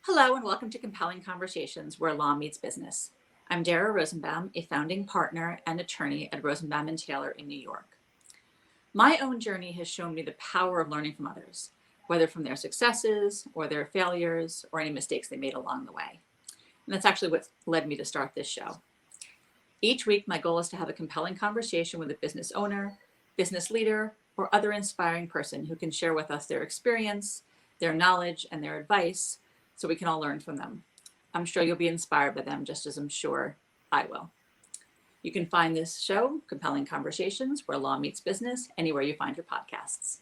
Hello and welcome to Compelling Conversations where law meets business. I'm Dara Rosenbaum, a founding partner and attorney at Rosenbaum and Taylor in New York. My own journey has shown me the power of learning from others, whether from their successes or their failures or any mistakes they made along the way. And that's actually what led me to start this show. Each week, my goal is to have a compelling conversation with a business owner, business leader, or other inspiring person who can share with us their experience, their knowledge, and their advice so we can all learn from them. I'm sure you'll be inspired by them just as I'm sure I will. You can find this show, Compelling Conversations, where law meets business, anywhere you find your podcasts.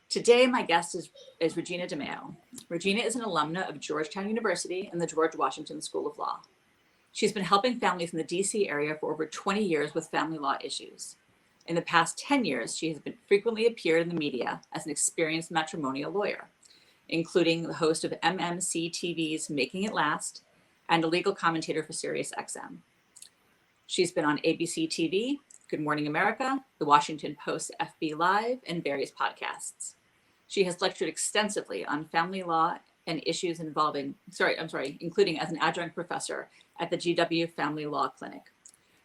Today, my guest is Regina Demeo. Regina is an alumna of Georgetown University and the George Washington School of Law. She's been helping families in the DC area for over 20 years with family law issues. In the past 10 years, she has frequently appeared in the media as an experienced matrimonial lawyer, including the host of MMC TV's Making It Last and a legal commentator for SiriusXM. She's been on ABC TV, Good Morning America, The Washington Post FB Live, and various podcasts. She has lectured extensively on family law and issues including as an adjunct professor at the GW Family Law Clinic.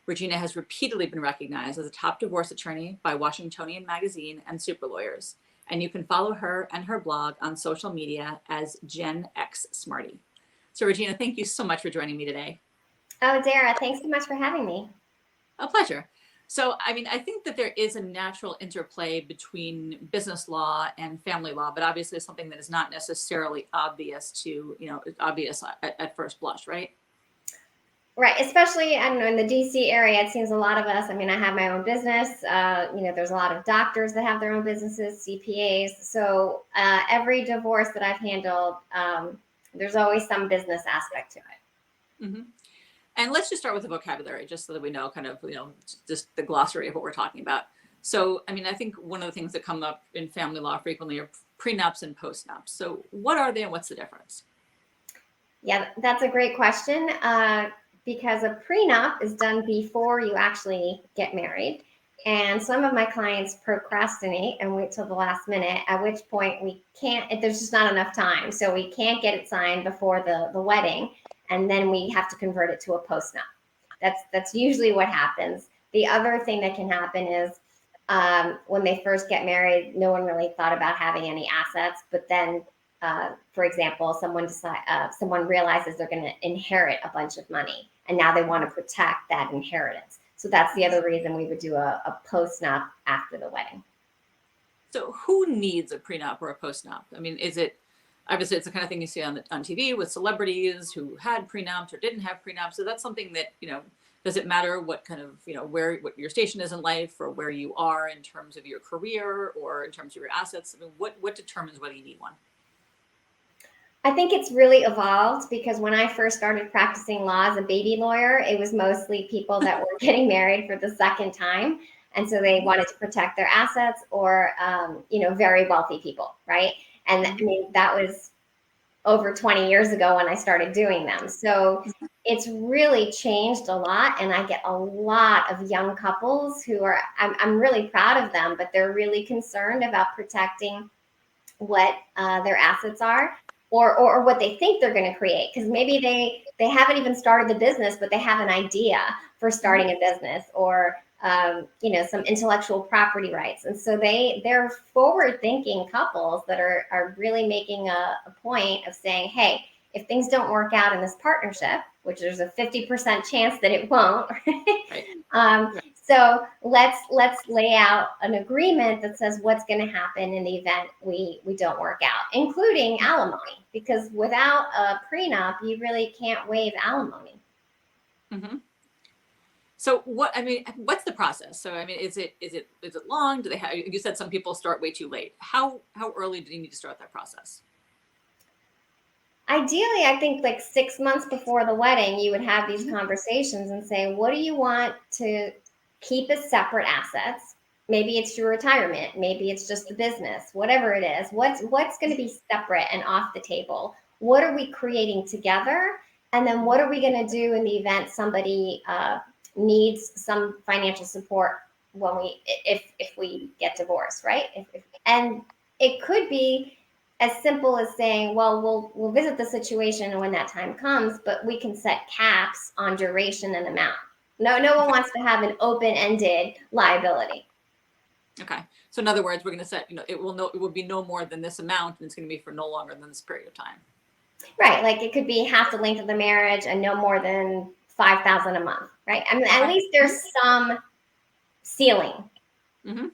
Regina has repeatedly been recognized as a top divorce attorney by Washingtonian Magazine and Super Lawyers, and you can follow her and her blog on social media as Gen X Smarty. So Regina, thank you so much for joining me today. Oh, Dara, thanks so much for having me. A pleasure. So, I think that there is a natural interplay between business law and family law, but obviously it's something that is not necessarily obvious at first blush, right? Right, especially I don't know in the DC area, it seems a lot of us. I mean, I have my own business. There's a lot of doctors that have their own businesses, CPAs. So every divorce that I've handled, there's always some business aspect to it. Mm-hmm. And let's just start with the vocabulary, just so that we know just the glossary of what we're talking about. So, I think one of the things that come up in family law frequently are prenups and postnups. So what are they and what's the difference? Yeah, that's a great question because a prenup is done before you actually get married. And some of my clients procrastinate and wait till the last minute, at which point there's just not enough time. So we can't get it signed before the wedding. And then we have to convert it to a postnup. That's usually what happens. The other thing that can happen is when they first get married, no one really thought about having any assets. But then, for example, someone realizes they're going to inherit a bunch of money, and now they want to protect that inheritance. So that's the other reason we would do a postnup after the wedding. So who needs a prenup or a postnup? Obviously, it's the kind of thing you see on TV with celebrities who had prenups or didn't have prenups. So that's something that, does it matter what kind of, what your station is in life or where you are in terms of your career or in terms of your assets? What determines whether you need one? I think it's really evolved because when I first started practicing law as a baby lawyer, it was mostly people that were getting married for the second time. And so they wanted to protect their assets or, very wealthy people, right? And that was over 20 years ago when I started doing them. So it's really changed a lot. And I get a lot of young couples who I'm really proud of them, but they're really concerned about protecting what their assets are or what they think they're going to create. Because maybe they haven't even started the business, but they have an idea for starting a business or some intellectual property rights. And so they're forward-thinking couples that are really making a point of saying, hey, if things don't work out in this partnership, which there's a 50% chance that it won't, right. So let's lay out an agreement that says what's going to happen in the event we don't work out, including alimony, because without a prenup, you really can't waive alimony. Mm-hmm. So what's the process? So is it long? Do they have? You said some people start way too late. How early do you need to start that process? Ideally, I think like 6 months before the wedding, you would have these conversations and say, what do you want to keep as separate assets? Maybe it's your retirement. Maybe it's just the business, whatever it is. What's going to be separate and off the table? What are we creating together? And then what are we going to do in the event somebody needs some financial support if we get divorced, right? And it could be as simple as saying, well, we'll visit the situation when that time comes, but we can set caps on duration and amount. No one wants to have an open-ended liability. Okay. So in other words, we're going to set, it will be no more than this amount, and it's going to be for no longer than this period of time. Right. Like it could be half the length of the marriage and no more than $5,000 a month. Right. I mean, Okay. at least there's some ceiling. Mm-hmm.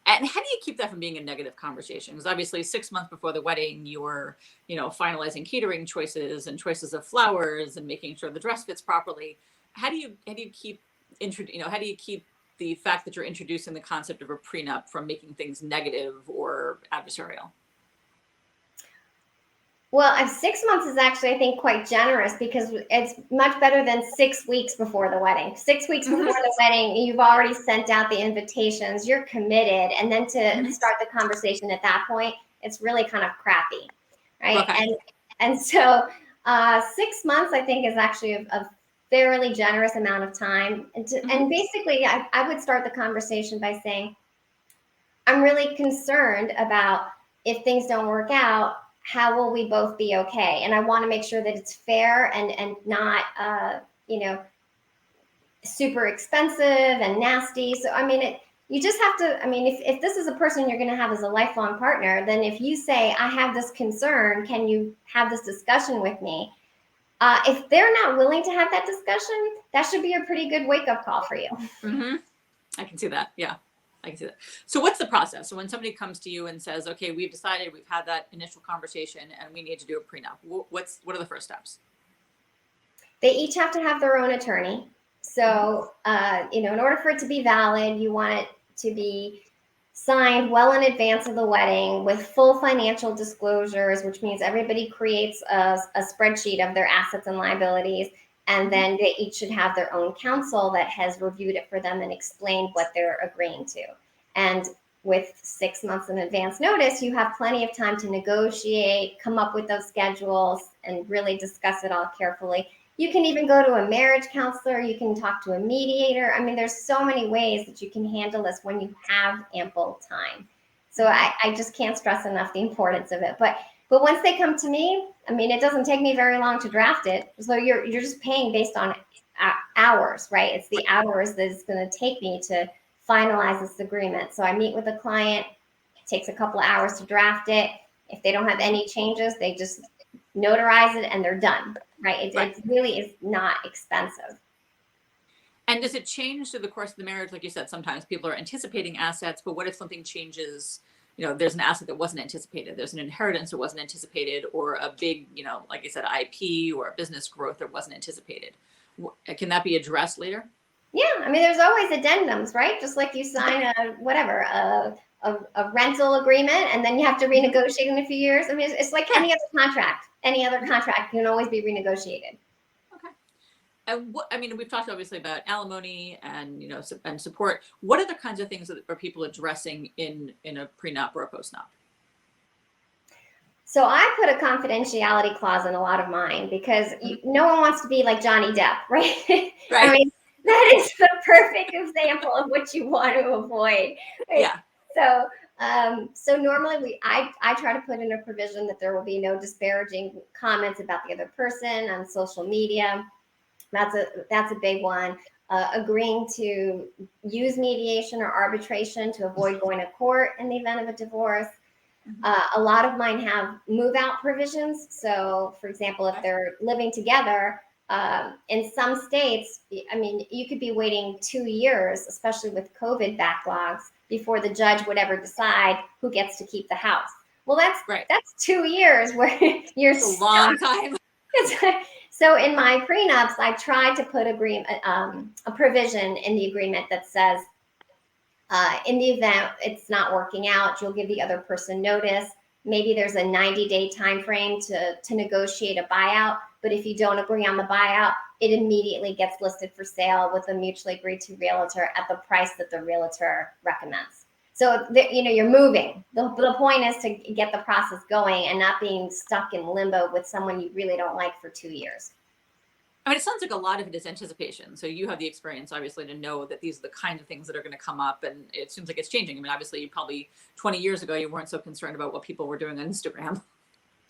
And how do you keep that from being a negative conversation? Because obviously 6 months before the wedding, you're, finalizing catering choices and choices of flowers and making sure the dress fits properly. How do you keep how do you keep the fact that you're introducing the concept of a prenup from making things negative or adversarial? Well, 6 months is actually, I think, quite generous because it's much better than 6 weeks before the wedding. 6 weeks before the wedding, you've already sent out the invitations, you're committed. And then to start the conversation at that point, it's really kind of crappy, right? Okay. And so 6 months, I think, is actually a fairly generous amount of time. And basically, I would start the conversation by saying, I'm really concerned about if things don't work out, how will we both be okay? And I want to make sure that it's fair and not, super expensive and nasty. So, I mean, you just have to, I mean, if this is a person you're going to have as a lifelong partner, then if you say, I have this concern, can you have this discussion with me? If they're not willing to have that discussion, that should be a pretty good wake-up call for you. Mm-hmm. I can see that. Yeah, I can see that. So what's the process? So when somebody comes to you and says, okay, we've decided, we've had that initial conversation and we need to do a prenup, what are the first steps? They each have to have their own attorney. So, in order for it to be valid, you want it to be signed well in advance of the wedding with full financial disclosures, which means everybody creates a spreadsheet of their assets and liabilities. And then they each should have their own counsel that has reviewed it for them and explained what they're agreeing to. And with 6 months in advance notice, you have plenty of time to negotiate, come up with those schedules, and really discuss it all carefully. You can even go to a marriage counselor. You can talk to a mediator. I mean, there's so many ways that you can handle this when you have ample time. So I just can't stress enough the importance of it. But once they come to me, I mean, it doesn't take me very long to draft it. So you're just paying based on hours, right? It's the hours that it's going to take me to finalize this agreement. So I meet with a client. It takes a couple of hours to draft it. If they don't have any changes, they just notarize it and they're done. Right. It really is not expensive. And does it change through the course of the marriage? Like you said, sometimes people are anticipating assets, but what if something changes? There's an asset that wasn't anticipated. There's an inheritance that wasn't anticipated, or a big, like I said, IP or a business growth that wasn't anticipated. Can that be addressed later? Yeah. I mean, there's always addendums, right? Just like you sign a rental agreement and then you have to renegotiate in a few years. I mean, it's like any other contract. Any other contract can always be renegotiated. Okay. And we've talked obviously about alimony and, and support. What other kinds of things are people addressing in a prenup or a postnup? So I put a confidentiality clause in a lot of mine because no one wants to be like Johnny Depp, right? Right. I mean, that is the perfect example of what you want to avoid. Right? Yeah. So normally I try to put in a provision that there will be no disparaging comments about the other person on social media. That's a big one. Agreeing to use mediation or arbitration to avoid going to court in the event of a divorce. A lot of mine have move-out provisions. So, for example, if they're living together, in some states, I mean, you could be waiting 2 years, especially with COVID backlogs, before the judge would ever decide who gets to keep the house. Well, that's 2 years where you're a long time. So in my prenups, I tried to put a provision in the agreement that says, in the event it's not working out, you'll give the other person notice. Maybe there's a 90-day time frame to negotiate a buyout. But if you don't agree on the buyout, it immediately gets listed for sale with a mutually agreed to realtor at the price that the realtor recommends. So, you're moving. The point is to get the process going and not being stuck in limbo with someone you really don't like for 2 years. I mean, it sounds like a lot of it is anticipation. So you have the experience, obviously, to know that these are the kind of things that are going to come up. And it seems like it's changing. I mean, obviously, you probably 20 years ago, you weren't so concerned about what people were doing on Instagram.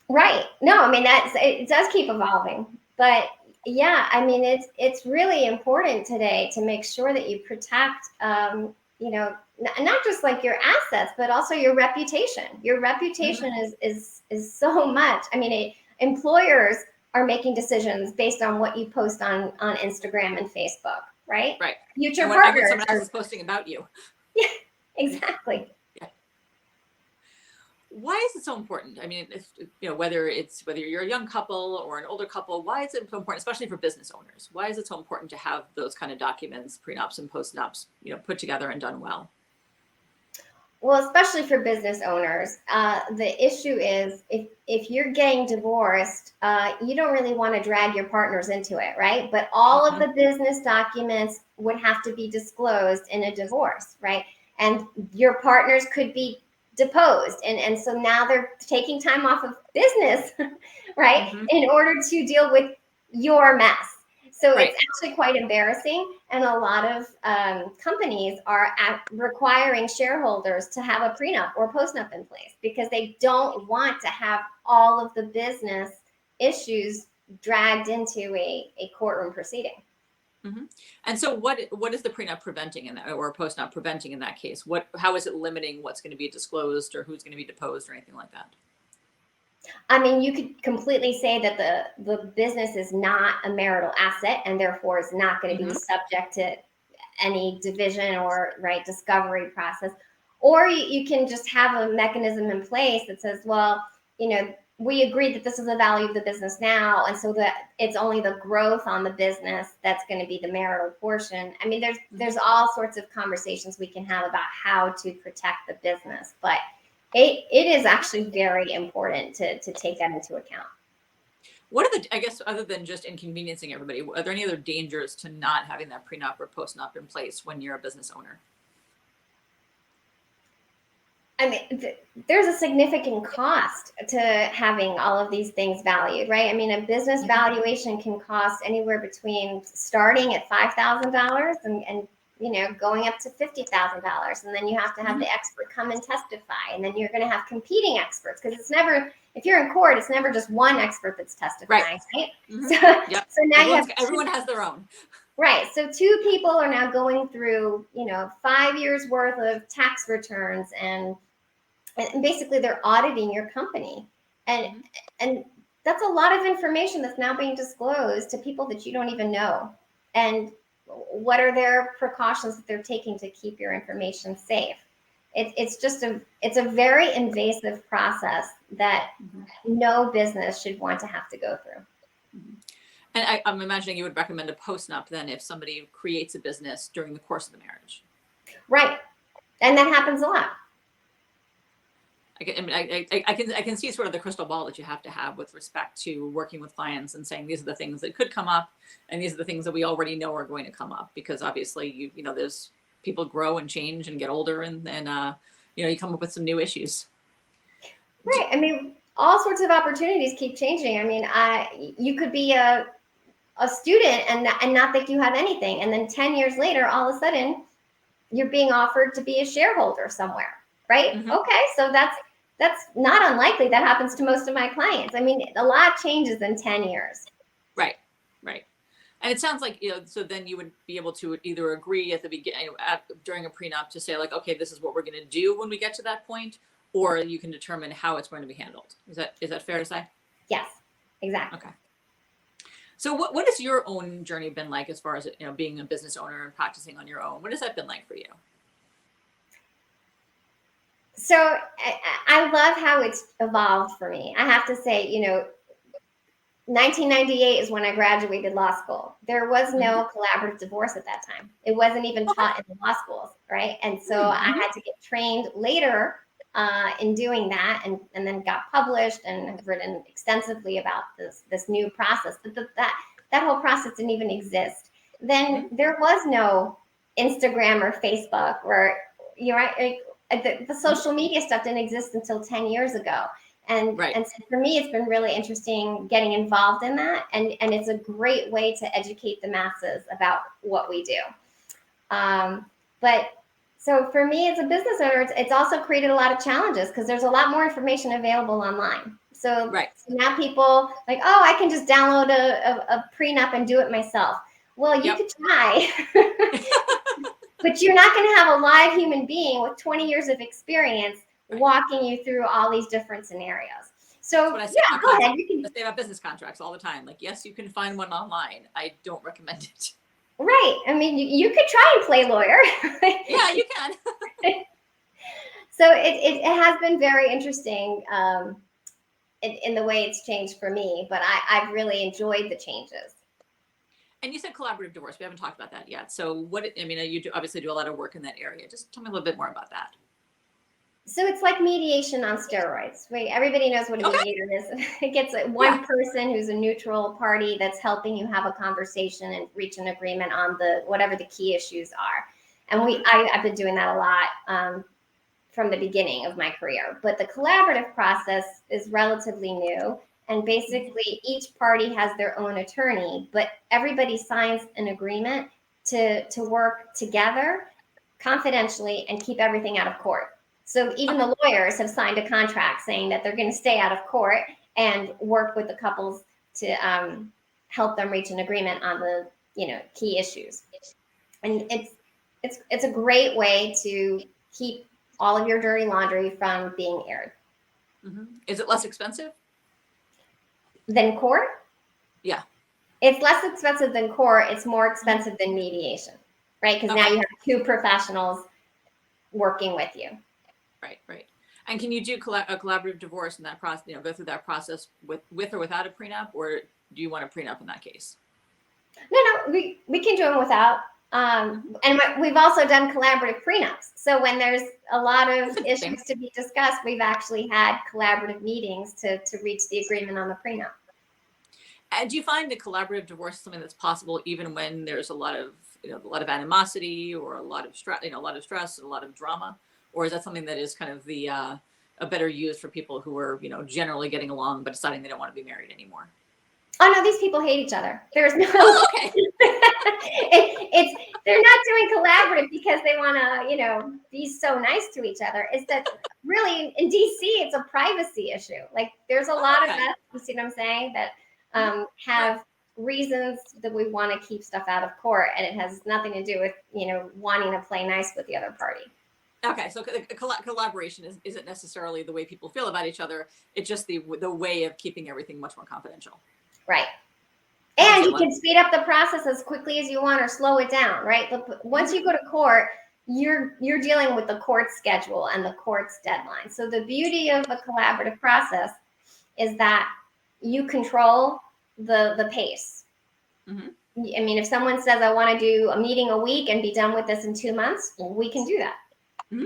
Right. No, I mean, it does keep evolving. But yeah, I mean, it's really important today to make sure that you protect, not just like your assets, but also your reputation. Your reputation is so much. I mean, employers are making decisions based on what you post on Instagram and Facebook, right? Right. Future And what partners someone else is posting about you. Yeah, exactly. Yeah. Why is it so important? I mean, whether you're a young couple or an older couple, why is it so important, especially for business owners? Why is it so important to have those kind of documents, prenups and postnups, put together and done well? Well, especially for business owners, the issue is if you're getting divorced, you don't really want to drag your partners into it, right? But all of the business documents would have to be disclosed in a divorce, right? And your partners could be deposed. And so now they're taking time off of business, right? In order to deal with your mess. So Right. it's actually quite embarrassing. And a lot of companies are requiring shareholders to have a prenup or postnup in place because they don't want to have all of the business issues dragged into a courtroom proceeding. And so what is the prenup preventing in that, or a postnup preventing in that case? How is it limiting what's going to be disclosed or who's going to be deposed or anything like that? I mean, you could completely say that the business is not a marital asset and therefore is not going to be subject to any division or discovery process. Or you can just have a mechanism in place that says, well, we agree that this is the value of the business now, and so that it's only the growth on the business that's going to be the marital portion. I mean, there's all sorts of conversations we can have about how to protect the business, but it is actually very important to take that into account. What are I guess, other than just inconveniencing everybody, are there any other dangers to not having that prenup or postnup in place when you're a business owner? I mean, there's a significant cost to having all of these things valued, right? I mean, a business valuation can cost anywhere between starting at $5,000 and going up to $50,000. And then you have to have the expert come and testify. And then you're going to have competing experts because it's never, if you're in court, it's never just one expert that's testifying, right? So now everyone has their own. Right. So two people are now going through, 5 years worth of tax returns and basically they're auditing your company. And that's a lot of information that's now being disclosed to people that you don't even know. And what are their precautions that they're taking to keep your information safe? It's a very invasive process that no business should want to have to go through. And I'm imagining you would recommend a postnup then if somebody creates a business during the course of the marriage. Right. And that happens a lot. I can see sort of the crystal ball that you have to have with respect to working with clients and saying these are the things that could come up and these are the things that we already know are going to come up, because obviously there's people grow and change and get older and you come up with some new issues. Right. I mean, all sorts of opportunities keep changing. I mean, you could be a student and not think you have anything, and then 10 years later, all of a sudden, you're being offered to be a shareholder somewhere, right? Okay, so that's not unlikely. That happens to most of my clients. I mean, a lot changes in 10 years. Right. And it sounds like, so then you would be able to either agree at the beginning, during a prenup, to say like, okay, this is what we're going to do when we get to that point, or you can determine how it's going to be handled. Is that fair to say? Yes, exactly. Okay. So what has your own journey been like as far as, being a business owner and practicing on your own? What has that been like for you? So I love how it's evolved for me. I have to say, 1998 is when I graduated law school. There was no collaborative divorce at that time. It wasn't even taught in the law schools, right? And so I had to get trained later in doing that, and then got published and have written extensively about this new process. But that whole process didn't even exist. Then there was no Instagram or Facebook, or the social media stuff didn't exist until 10 years ago. And so for me, it's been really interesting getting involved in that. And it's a great way to educate the masses about what we do. But so for me as a business owner, it's also created a lot of challenges because there's a lot more information available online. So now people like, oh, I can just download a prenup and do it myself. Well, you could try, but you're not going to have a live human being with 20 years of experience walking you through all these different scenarios. So go ahead. I say about business contracts all the time. Like, yes, you can find one online. I don't recommend it. Right. I mean, you could try and play lawyer. Yeah, you can. So it has been very interesting in the way it's changed for me, but I've really enjoyed the changes. And you said collaborative divorce. We haven't talked about that yet. So you obviously do a lot of work in that area. Just tell me a little bit more about that. So it's like mediation on steroids. Everybody knows what a mediator is. It gets one person who's a neutral party that's helping you have a conversation and reach an agreement on whatever the key issues are. And I've been doing that a lot from the beginning of my career. But the collaborative process is relatively new. And basically, each party has their own attorney, but everybody signs an agreement to work together confidentially and keep everything out of court. So even the lawyers have signed a contract saying that they're going to stay out of court and work with the couples to help them reach an agreement on the key issues. And it's a great way to keep all of your dirty laundry from being aired. Mm-hmm. Is it less expensive than court? Yeah, it's less expensive than court. It's more expensive than mediation, right? Because now you have two professionals working with you. Right. And can you do a collaborative divorce in that process? Go through that process with or without a prenup, or do you want a prenup in that case? No, we can do them without. And we've also done collaborative prenups. So when there's a lot of issues to be discussed, we've actually had collaborative meetings to reach the agreement on the prenup. And do you find the collaborative divorce something that's possible even when there's a lot of animosity or a lot of stress, and a lot of drama? Or is that something that is kind of a better use for people who are, generally getting along, but deciding they don't want to be married anymore? Oh no, these people hate each other. There's no. Okay. They're not doing collaborative because they want to, be so nice to each other. It's that really in DC, it's a privacy issue. Like there's a lot of us, you see what I'm saying, that have reasons that we want to keep stuff out of court, and it has nothing to do with, wanting to play nice with the other party. Okay, so collaboration isn't necessarily the way people feel about each other. It's just the way of keeping everything much more confidential. Right. And you can speed up the process as quickly as you want or slow it down, right? Once you go to court, you're dealing with the court schedule and the court's deadline. So the beauty of a collaborative process is that you control the pace. Mm-hmm. I mean, if someone says, I want to do a meeting a week and be done with this in 2 months, we can do that. Mm-hmm.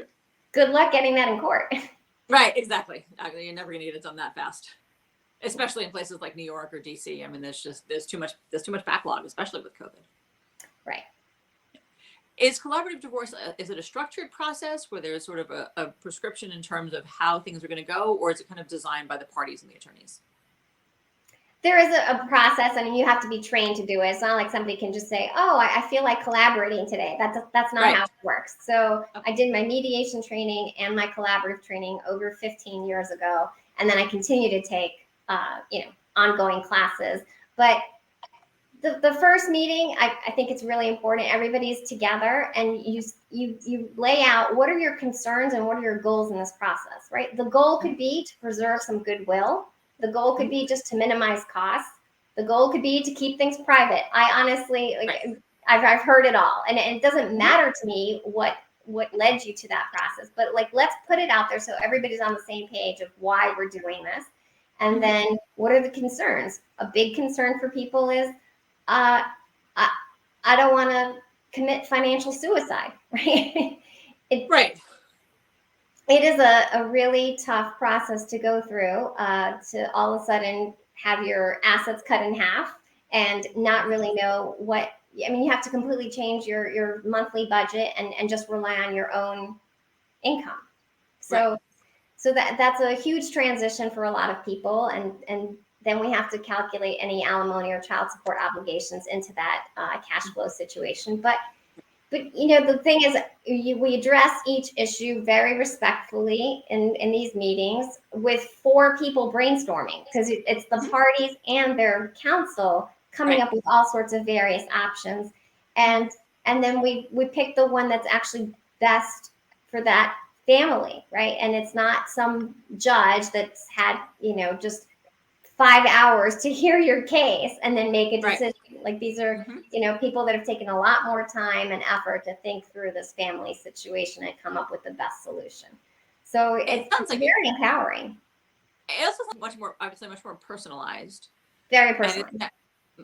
Good luck getting that in court. Right, exactly. You're never going to get it done that fast, especially in places like New York or DC. I mean, there's too much backlog, especially with COVID. Right. Is collaborative divorce, is it a structured process where there's sort of a prescription in terms of how things are going to go, or is it kind of designed by the parties and the attorneys? There is a process, and you have to be trained to do it. It's not like somebody can just say, oh, I feel like collaborating today. That's not how it works. So I did my mediation training and my collaborative training over 15 years ago. And then I continue to take, ongoing classes. But the first meeting, I think it's really important. Everybody's together, and you lay out what are your concerns and what are your goals in this process, right? The goal could be to preserve some goodwill. The goal could be just to minimize costs. The goal could be to keep things private. I honestly, I've heard it all. And it doesn't matter to me what led you to that process. But let's put it out there so everybody's on the same page of why we're doing this. And then what are the concerns? A big concern for people is, I don't want to commit financial suicide, right? Right. It is a really tough process to go through, to all of a sudden have your assets cut in half and not really know you have to completely change your monthly budget and just rely on your own income. So So that's a huge transition for a lot of people, and then we have to calculate any alimony or child support obligations into that cash flow situation. But the thing is, we address each issue very respectfully in these meetings with 4 people brainstorming, because it's the parties and their counsel coming up with all sorts of various options, and then we pick the one that's actually best for that family, right? And it's not some judge that's had just 5 hours to hear your case and then make a decision. Like, these are people that have taken a lot more time and effort to think through this family situation and come up with the best solution. So it sounds like very empowering. It also sounds much more, obviously, much more personalized. Very personalized.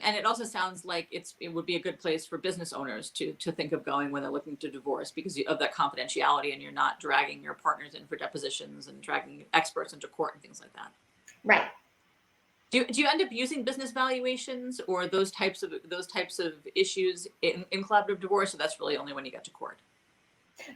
And it also sounds like it would be a good place for business owners to think of going when they're looking to divorce, because of that confidentiality, and you're not dragging your partners in for depositions and dragging experts into court and things like that. Right. Do you end up using business valuations or those types of issues in collaborative divorce, or that's really only when you get to court?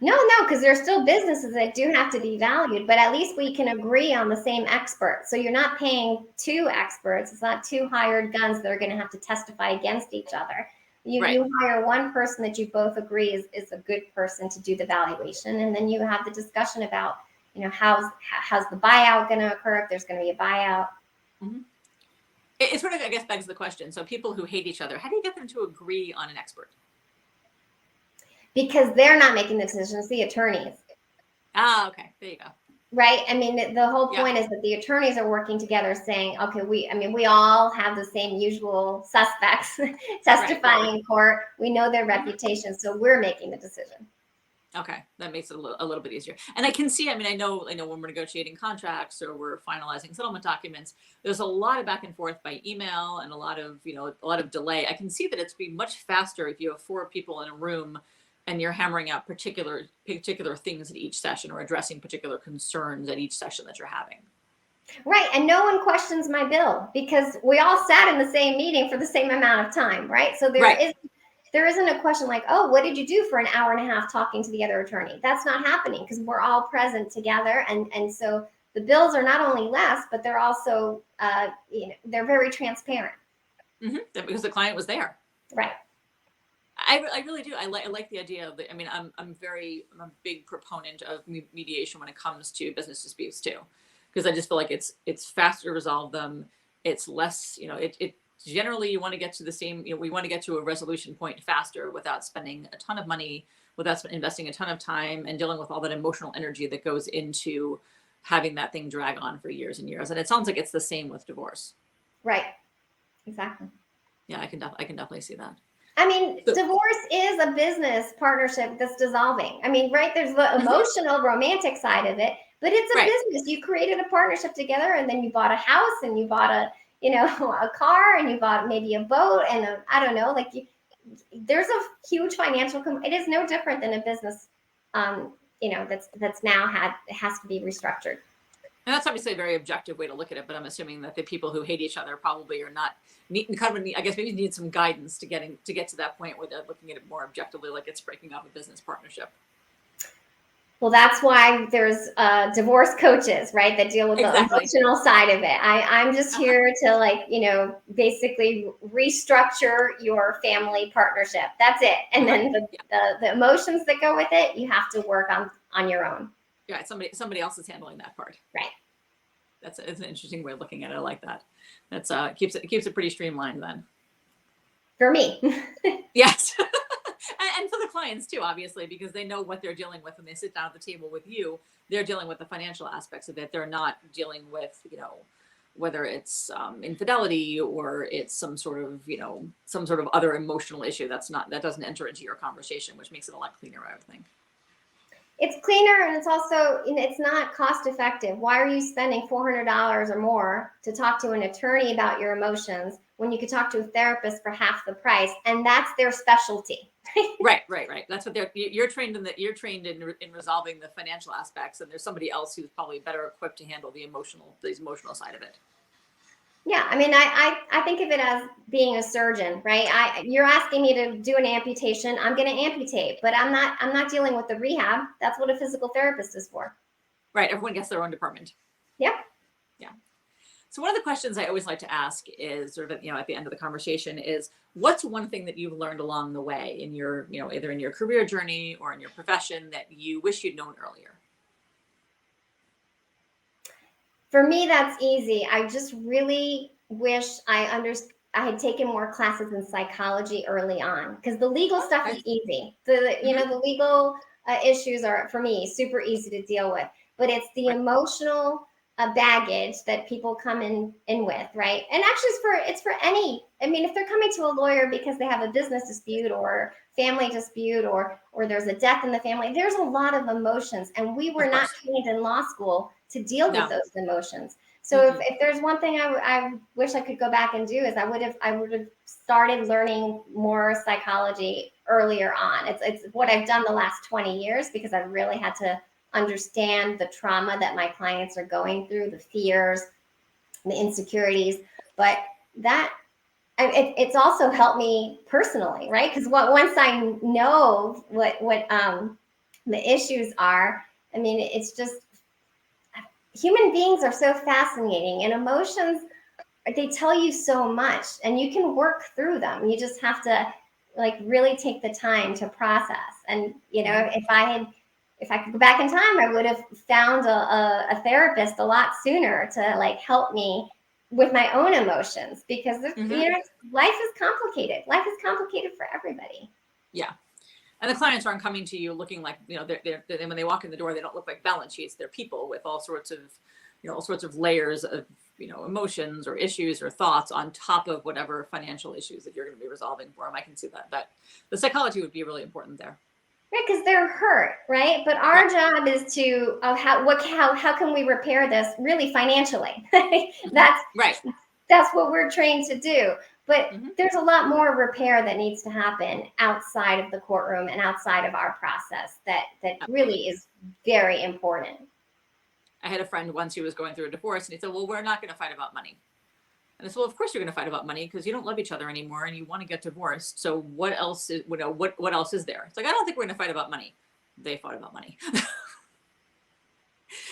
No, because there's still businesses that do have to be valued, but at least we can agree on the same expert. So you're not paying 2 experts. It's not 2 hired guns that are going to have to testify against each other. You hire one person that you both agree is a good person to do the valuation, and then you have the discussion about how's the buyout going to occur, if there's going to be a buyout. Mm-hmm. It sort of, I guess, begs the question. So people who hate each other, how do you get them to agree on an expert? Because they're not making the decisions, the attorneys. Okay. There you go. Right. I mean, the whole point is that the attorneys are working together saying, okay, we all have the same usual suspects testifying in court. We know their reputation, so we're making the decision. Okay, that makes it a little bit easier. And I can see, I know when we're negotiating contracts or we're finalizing settlement documents, there's a lot of back and forth by email and a lot of delay. I can see that it's be much faster if you have 4 people in a room and you're hammering out particular things at each session, or addressing particular concerns at each session that you're having. Right. And no one questions my bill, because we all sat in the same meeting for the same amount of time, right? So there isn't a question like, oh, what did you do for an hour and a half talking to the other attorney? That's not happening, because we're all present together. And so the bills are not only less, but they're also, they're very transparent. Mm-hmm. Because the client was there. Right. I really do. I like the idea of I'm a big proponent of mediation when it comes to business disputes too, because I just feel like it's faster to resolve them. It's less, it generally, you want to get to the same, we want to get to a resolution point faster without spending a ton of money, without investing a ton of time and dealing with all that emotional energy that goes into having that thing drag on for years and years. And it sounds like it's the same with divorce. Right. Exactly. Yeah, I can definitely see that. Divorce is a business partnership that's dissolving. Right? There's the emotional, romantic side of it, but it's a business. You created a partnership together, and then you bought a house, and you bought a car, and you bought maybe a boat, and there's a huge financial. It is no different than a business, that's now has to be restructured. And that's obviously a very objective way to look at it, but I'm assuming that the people who hate each other probably are not I guess maybe need some guidance to get to that point where they're looking at it more objectively, like it's breaking up a business partnership. Well, that's why there's divorce coaches, right, that deal with the emotional side of it. I'm just here to basically restructure your family partnership. That's it. And then the emotions that go with it, you have to work on your own. Yeah, somebody else is handling that part. Right. It's an interesting way of looking at it. I like that. That's keeps it pretty streamlined then. For me. Yes. And for the clients too, obviously, because they know what they're dealing with when they sit down at the table with you. They're dealing with the financial aspects of it. They're not dealing with, whether it's infidelity or it's some sort of other emotional issue that doesn't enter into your conversation, which makes it a lot cleaner, I would think. It's cleaner, and it's also, it's not cost effective. Why are you spending $400 or more to talk to an attorney about your emotions when you could talk to a therapist for half the price? And that's their specialty. Right. That's what you're trained in resolving the financial aspects, and there's somebody else who's probably better equipped to handle the emotional side of it. Yeah, I think of it as being a surgeon, right? You're asking me to do an amputation. I'm going to amputate, but I'm not dealing with the rehab. That's what a physical therapist is for. Right. Everyone gets their own department. Yep. Yeah. So one of the questions I always like to ask is sort of, at the end of the conversation is, what's one thing that you've learned along the way in your, either in your career journey or in your profession that you wish you'd known earlier? For me, that's easy. I just really wish I had taken more classes in psychology early on, because the legal stuff is easy. The legal issues are, for me, super easy to deal with. But it's the emotional baggage that people come in with, right? And actually, it's for any. I mean, if they're coming to a lawyer because they have a business dispute or family dispute, or there's a death in the family, there's a lot of emotions, and we were not trained in law school to deal with those emotions. So if there's one thing I wish I could go back and do, is I would have started learning more psychology earlier on. It's what I've done the last 20 years, because I've really had to understand the trauma that my clients are going through, the fears, the insecurities. But it's also helped me personally, right? Because once I know what the issues are, I mean, it's just, human beings are so fascinating, and emotions, they tell you so much, and you can work through them. You just have to really take the time to process. And if I could go back in time, I would have found a therapist a lot sooner to help me with my own emotions, because life is complicated. Life is complicated for everybody. Yeah. And the clients aren't coming to you looking like, they're when they walk in the door, they don't look like balance sheets. They're people with all sorts of layers of, emotions or issues or thoughts on top of whatever financial issues that you're going to be resolving for them. I can see that. But the psychology would be really important there. Right, because they're hurt, right? But our job is to how can we repair this really financially? That's right. That's what we're trained to do. But there's a lot more repair that needs to happen outside of the courtroom and outside of our process that really is very important. I had a friend once who was going through a divorce, and he said, well, we're not going to fight about money. And I said, well, of course you're going to fight about money, because you don't love each other anymore and you want to get divorced. So what else is, what else is there? It's like, I don't think we're going to fight about money. They fought about money.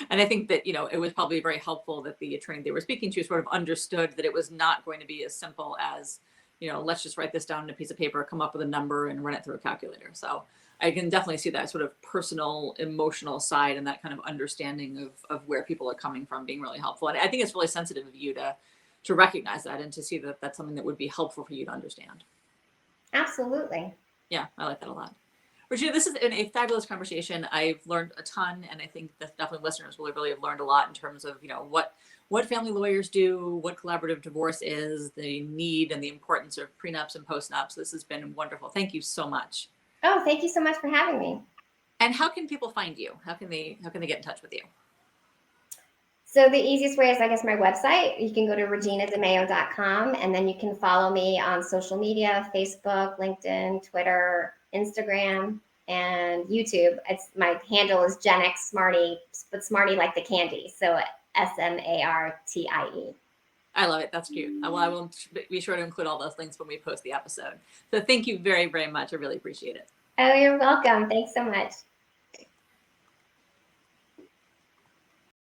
And I think that, it was probably very helpful that the attorney they were speaking to sort of understood that it was not going to be as simple as, let's just write this down on a piece of paper, come up with a number and run it through a calculator. So I can definitely see that sort of personal, emotional side and that kind of understanding of where people are coming from being really helpful. And I think it's really sensitive of you to recognize that and to see that that's something that would be helpful for you to understand. Absolutely. Yeah, I like that a lot. Regina, this has been a fabulous conversation. I've learned a ton, and I think that definitely listeners will really have learned a lot in terms of, what family lawyers do, what collaborative divorce is, the need and the importance of prenups and postnups. This has been wonderful. Thank you so much. Oh, thank you so much for having me. And how can people find you? How can they get in touch with you? So the easiest way is, I guess, my website. You can go to reginademeo.com, and then you can follow me on social media: Facebook, LinkedIn, Twitter, Instagram, and YouTube. My handle is Gen X Smarty, but Smarty like the candy. So SMARTIE. I love it. That's cute. Well, I will be sure to include all those links when we post the episode. So thank you very, very much. I really appreciate it. Oh, you're welcome. Thanks so much.